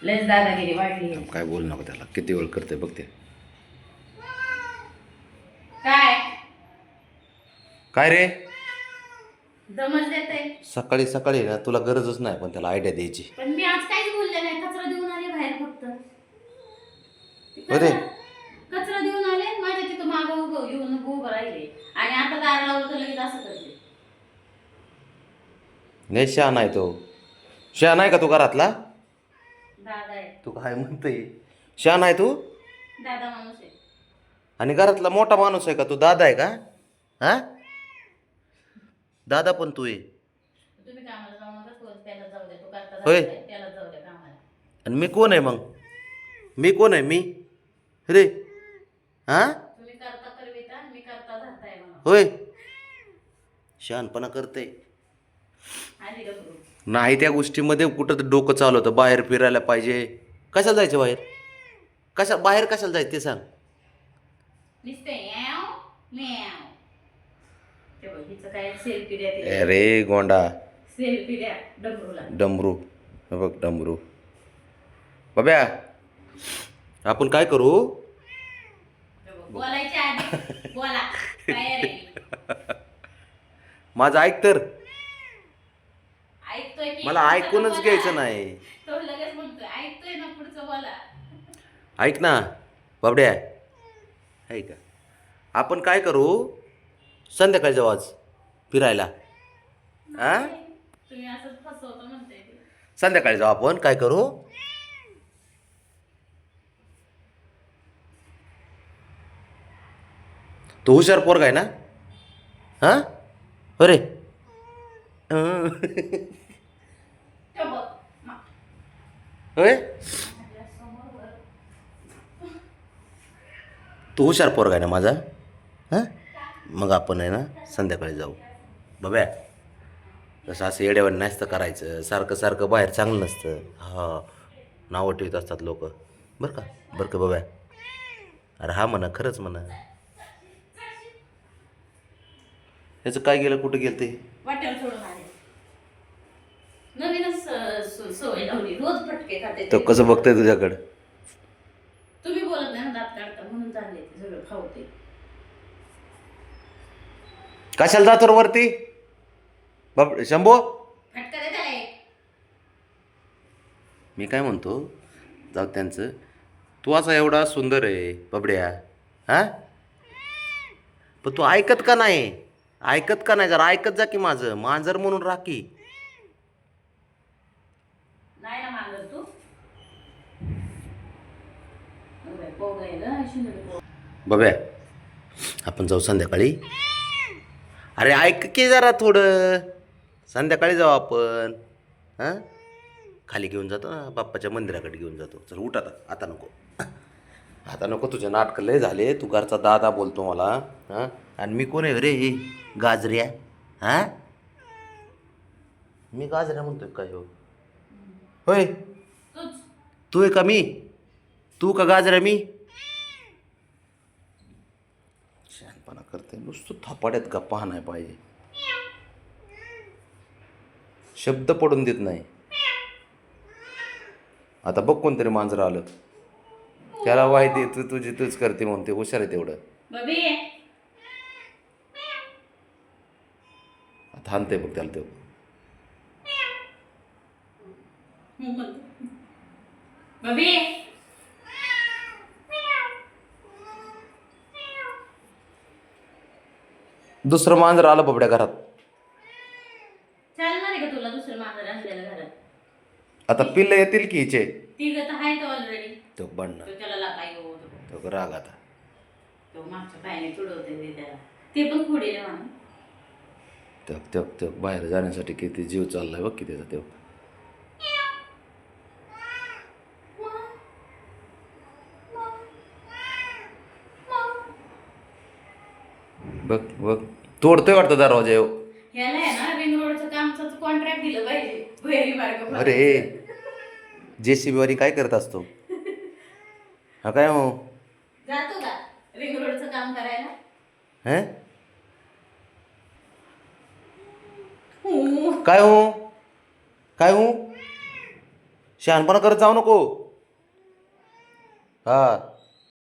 लयच दादागिरी वाढली. काय बोल नको त्याला, किती वेळ करते बघ ते. काय काय रे दमच देतय. सकाळी सकाळी ना तुला गरजच नाही पण त्याला आयडिया द्यायची. पण मी आज काहीच बोलले नाही. कचरा देऊन आले बाहेर फक्त. अरे कचरा देऊन आले. माझ्या तिथं मागं उभं येऊन उभं राहिले आणि आता दार लावलं तर लगेच असं करते. नाही शहा नाही तो. शहा नाही का तू घरातला? दादा आहे. तू काय म्हणतोय? शहा नाही तू दादा माणूस आहे. आणि घरातला मोठा माणूस आहे का तू? दादा आहे का? हा दादा पण तू आहे. तुम्ही कामाला जाऊ नका. त्याला जाऊ दे. तो करता होय. त्याला जाऊ दे कामाला. आणि मी कोण आहे मग? मी कोण आहे? मी रे हा तुम्ही करता करविता मी करता धरताय म्हणून. होय शहाणपणा करते आली डबरू. नाही. त्या गोष्टीमध्ये कुठं तर डोकं चालवतं. बाहेर फिरायला पाहिजे. कशाला जायचं बाहेर? बाहेर कशाला जायचं ते सांग. नुसते याव म्याव. ते बघ हिचं काय सेल्फी द्या तिला. अरे गोंडा सेल्फी द्या डबरूला. डमरू. हे बघ डमरू. बाब्या आपण काय करू? बोलायच्या आधी बोला. काय रे माझं ऐक तर. ऐकतोय की मला ऐकूनच बोला. घ्यायचं नाही. तो लगेच म्हणतोय ऐकतोय ना पुढचं बोला. ऐक ना बाबड्या. आहे का? आपण काय करू? संध्याकाळी जाऊ आज फिरायला. हा तुम्ही असंच फसवतो म्हणते ते. संध्याकाळी जाऊ आपण. काय करू? तू हुशार पोरगा आहे ना? हा अरे तो बघ होय माझ्या समोर तू हुशार पोरगा आहे ना माझा? हां मग आपण आहे ना संध्याकाळी जाऊ. बाब्या तसं असं येड्यावर नसतं करायचं. सारखं सारखं बाहेर चांगलं नसतं. हा नावं ठेवत असतात लोक. बरं का बाब्या? अरे हा म्हणा, खरंच म्हणा. ह्याचं काय गेलं? कुठं गेलं ते? वाट्यावर सोडून आले. नवीनच सवय लावली. रोज फटके खाते तर ते. कसं बघतंय तुझ्याकडं? तुम्ही बोलत नाही ना दात काढता म्हणून चालले ते सगळं खावते. कशाला जातो रे वरती? बाब शंभो फटका दे त्याला एक. मी काय म्हणतो, जाऊ त्यांचं. तू असा एवढा सुंदर आहे बबड्या. हां पण तू ऐकत का नाही? जरा ऐकत जा की माझं. मांजर म्हणून राखी. नाही ना मागत तू. पोग आहे ग शिंदे. बब्या आपण जाऊ संध्याकाळी. अरे ऐक की जरा थोडं. संध्याकाळी जाऊ आपण. हां खाली घेऊन जातो ना, बाप्पाच्या मंदिराकडे घेऊन जातो. चल उठ आता. आता नको. आता नको. तुझे नाटकं लय झाले. तू घरचा दादा बोलतो मला. हां आणि मी कोण आहे रे? गाजऱ्या? हां मी गाजऱ्या म्हणतोय काय? हो होय. तूच तू आहे का मी? तू का गाजऱ्या मी? शहाणपणा करते नुसतं. थापाड्यात गप्पा नाही पाहिजे. शब्द पडून देत नाही. आता बघ कोणतरी मांजर आलं. त्याला माहिती तू तुझी तूच करते म्हणून. ते हुशार आहे तेवढं. बबी आता हाणते बघ त्याला. तो बबी दुसरं मांजर आलं बबड्या घरात. चालणार आहे का तुला दुसरं मांजर आणलेलं घरात? आता पिल्लं येतील की हिचे. तिघ तर आहेत ऑलरेडी. तो बनणार. तो त्याला लागा येऊ. तो राग आता. तो मागच्या पायाने तुडवते ते त्याला. ते पण खोडे म्हणून. तो बाहेर जाण्यासाठी किती जीव चाललाय बघ की त्याचा. तो बघ तोडतोय वाटतं दरवाजा. ह्याला आहे ना रिंग रोडचं कामचं कॉन्ट्रॅक्ट दिलं पाहिजे. भैरी मार्ग. अरे JCB वाली काय करत असतो? हा काय हो? जातो का रिंग रोडचं काम करायला? हैं काय हो? शहाणपणा करत जाऊ नको. हा